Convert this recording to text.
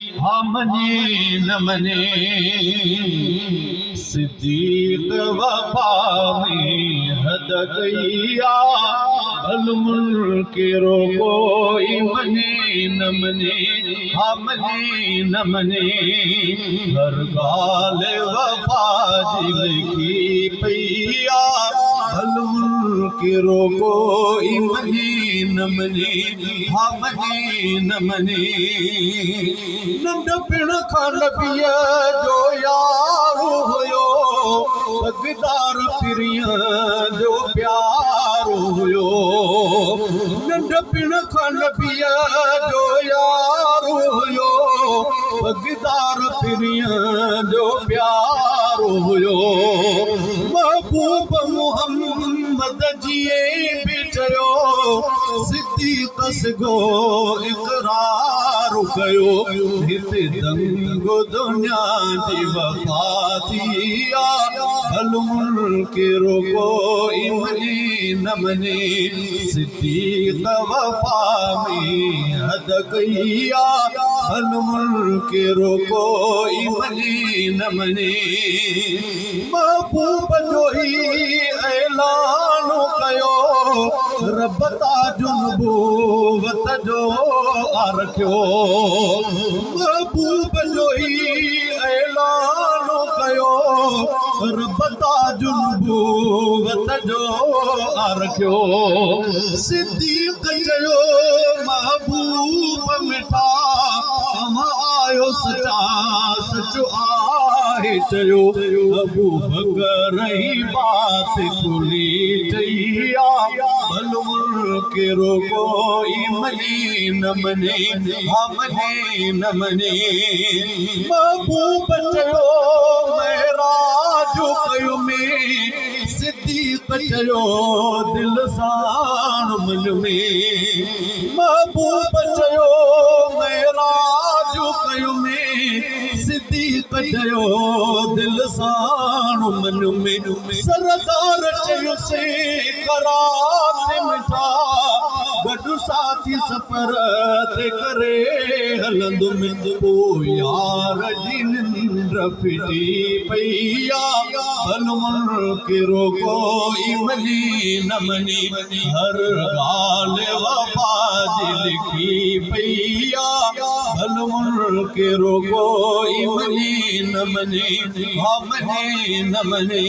हाँ मने न मने सिद्दीक वफा में हद गईया भल मुनकिरो कोई मने न मने हाँ मने न मने हर गाल वफा जी लिखी पईया भल मुनकिरो कोई मने न मने हाँ मने न मने नंढपिण खां नबीअ जो यारो हुयो अगदार पिरियं जो प्यारो हुयो नंढपिण खां नबीअ जो यारो हुयो अगदार पिरियं जो प्यारो हुयो महबूब मुहम्मद जीअं बि चयो सिद्दीक़ सगो इक़रार कयो हिते दंगो दुनिया जी वफा थी भल मुनकिरो कोई मने न मने सिद्दीक़ वफा में हद कई भल मुनकिरो कोई मने न मने महबूब जो ही ऐलान कयो रब ताजो नबूवत जो रखियो महबूब जो ही ऐलान कयो रब ताजो नबूवत जो रखियो सिद्दीक़ चयो महबूब मिठा आयो सचा सच आहे चयो अबू बकर ही बात खुली चई भल मुनकिरो कोई मने न मने हाँ मने न मने महबूब चयो मेराज कयो में सिद्दीक़ चयो दिल साण मन में महबूब चयो मेराज कयो में सिद्दीक़ चयो दिल साण मन में सरदार चयो से करार मिठा गॾु साथी सफ़र ते करे हलंदुमि पोइ यार जी निंड फिटी पई भल मुनकिरो कोई मने न मने हर ॻाल्हि वफा जी लिखी पई भल मुनकिरो कोई मने न मने हाँ मने न मने